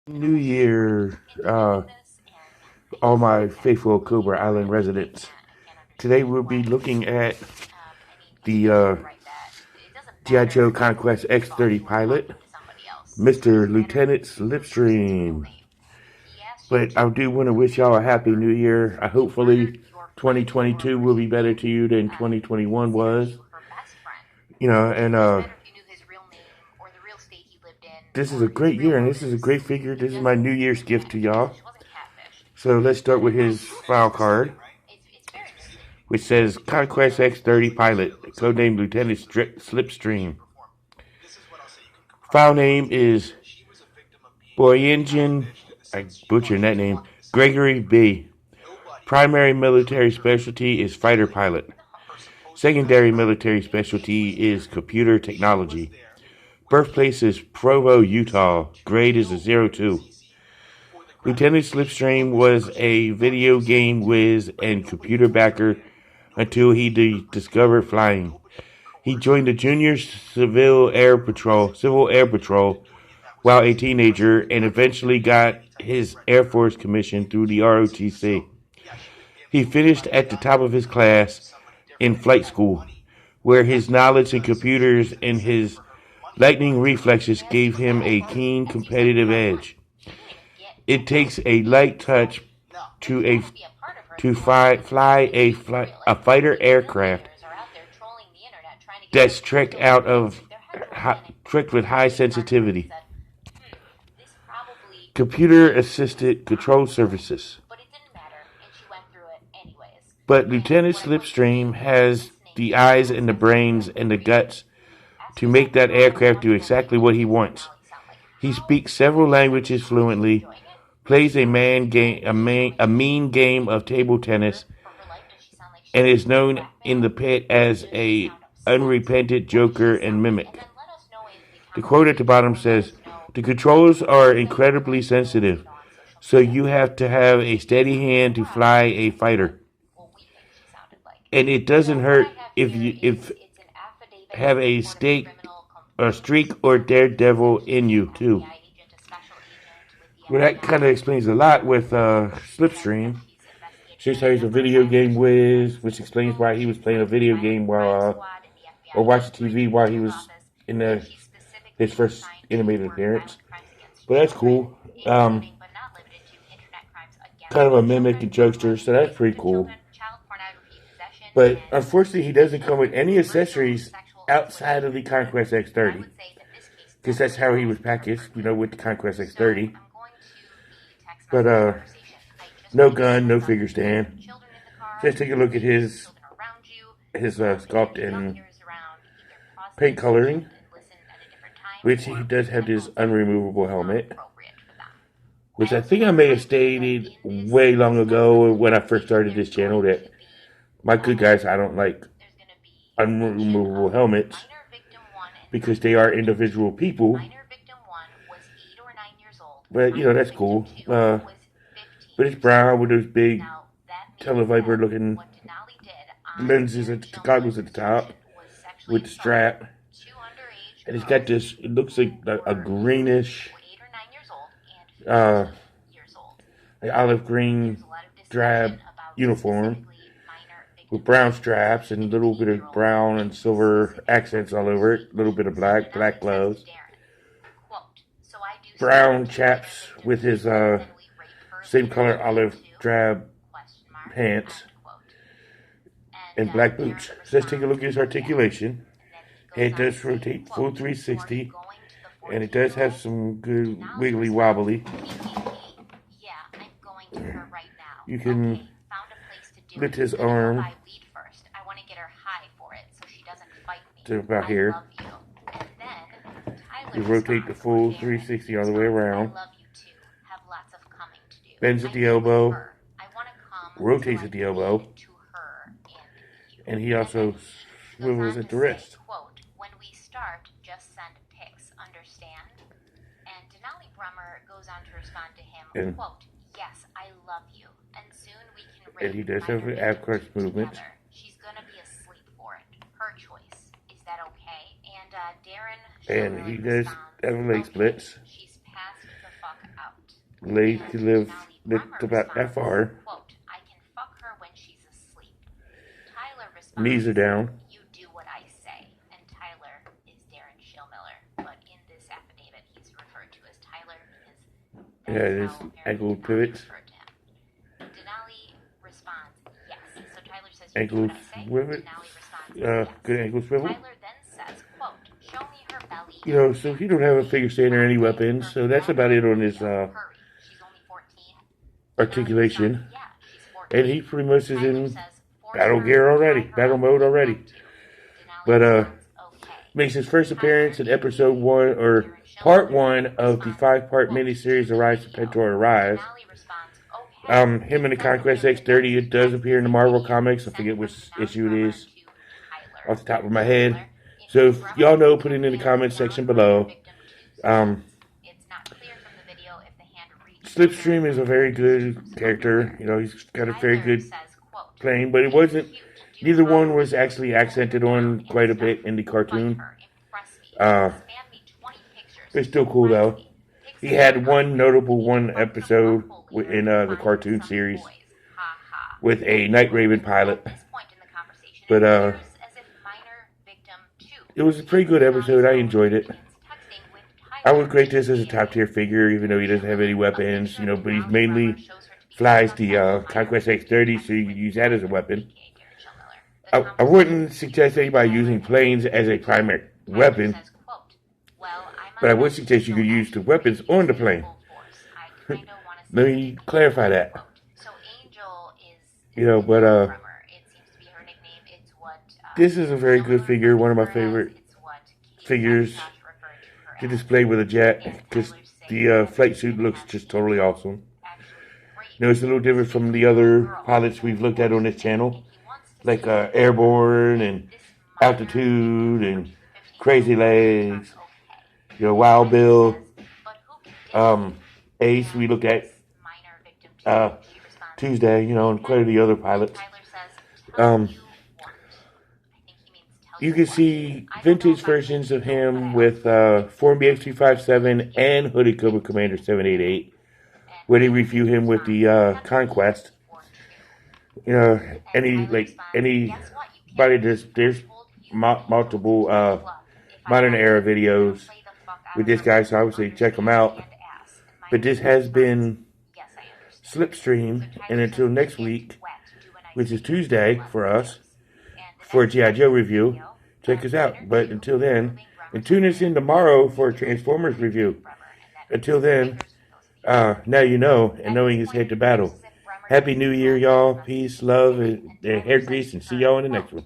New Year, all my faithful Cobra Island residents. Today we'll be looking at the G.I. Joe Conquest X-30 pilot, Mr. Lieutenant Slipstream. But I do want to wish y'all a happy New Year. Hopefully 2022 will be better to you than 2021 was. And this is a great year, and this is a great figure. This is my New Year's gift to y'all. So let's start with his file card, which says Conquest X-30 Pilot, codename Lieutenant Slipstream. File name is Boyingen, I butchered that name, Gregory B. Primary military specialty is fighter pilot. Secondary military specialty is computer technology. Birthplace is Provo, Utah. Grade is a 02. Lieutenant Slipstream was a video game whiz and computer backer until he discovered flying. He joined the Junior Civil Air Patrol while a teenager and eventually got his Air Force commission through the ROTC. He finished at the top of his class in flight school, where his knowledge of computers and his lightning reflexes gave him a keen competitive edge. It takes a light touch to fly a fighter aircraft that's tricked with high sensitivity. Computer-assisted control services. But Lieutenant Slipstream has the eyes and the brains and the guts to make that aircraft do exactly what he wants. He speaks several languages fluently, plays a mean game of table tennis, and is known in the pit as a unrepentant joker and mimic. The quote at the bottom says, "The controls are incredibly sensitive, so you have to have a steady hand to fly a fighter. And it doesn't hurt if you have a streak or daredevil in you too." Well, that kind of explains a lot with Slipstream. Shows how he's a video game whiz, which explains why he was playing a video game while or watching TV while he was in his first animated appearance. But that's cool. Kind of a mimic and jokester, so that's pretty cool. But unfortunately, he doesn't come with any accessories outside of the Conquest X-30. Because that's how he was packaged, with the Conquest X-30. But no gun, no figure stand. Just take a look at his sculpt and paint coloring, which he does have this unremovable helmet, which I think I may have stated way long ago when I first started this channel that my good guys, I don't like unremovable helmets because they are individual people. But, that's cool. But it's brown with those big Televiper looking lenses and goggles at the top with the strap. And it's got this, it looks like a greenish, olive green drab uniform with brown straps and a little bit of brown and silver accents all over it. A little bit of black gloves. Brown chaps with his same color olive drab pants and black boots. So let's take a look at his articulation. Head does rotate full 360, and it does have some good wiggly wobbly. You can lift his arm to about here. You rotate the full 360 all the way around. Bends at the elbow, rotates at the elbow, and he also swivels at the wrist. And, and he does have an ab crunch movement. And he does have leg splits. Lady could live about that far. Knees are down. Yeah, there's ankle pivots. Ankle swivel. Good ankle swivel. So he don't have a figure stand or any weapons, so that's about it on his articulation. And he pretty much is in battle gear already, battle mode already. But makes his first appearance in episode 1 or part 1 of the 5-part miniseries The Rise of Pentor Rise. Him in the Conquest X30, it does appear in the Marvel Comics. I forget which issue it is off the top of my head. So if y'all know, put it in the comments section below. Slipstream is a very good character. He's got a very good playing, but it wasn't. Neither one was actually accented on quite a bit in the cartoon. It's still cool though. He had one notable episode in the cartoon series with a Night Raven pilot. But it was a pretty good episode. I enjoyed it. I would rate this as a top tier figure, even though he doesn't have any weapons, but he's mainly flies the Conquest X30, so you can use that as a weapon. I wouldn't suggest anybody using planes as a primary weapon, but I would suggest you could use the weapons on the plane. Let me clarify that. But this is a very good figure, one of my favorite figures to display with a jet, because the flight suit looks just totally awesome. It's a little different from the other pilots we've looked at on this channel, like Airborne and Altitude and Crazy Legs, Wild Bill, Ace we looked at Tuesday, and quite a few other pilots. You can see vintage versions of him with Form BX-257 and Hooded Cobra Commander 788, where they review him with the Conquest. Anybody there's multiple modern era videos with this guy, so I would say check them out. But this has been Slipstream, and until next week, which is Tuesday for us, for a G.I. Joe review, check us out. But until then, and tune us in tomorrow for a Transformers review. Until then, now you know, and knowing is head to battle. Happy New Year, y'all. Peace, love, and hair grease, and see y'all in the next one.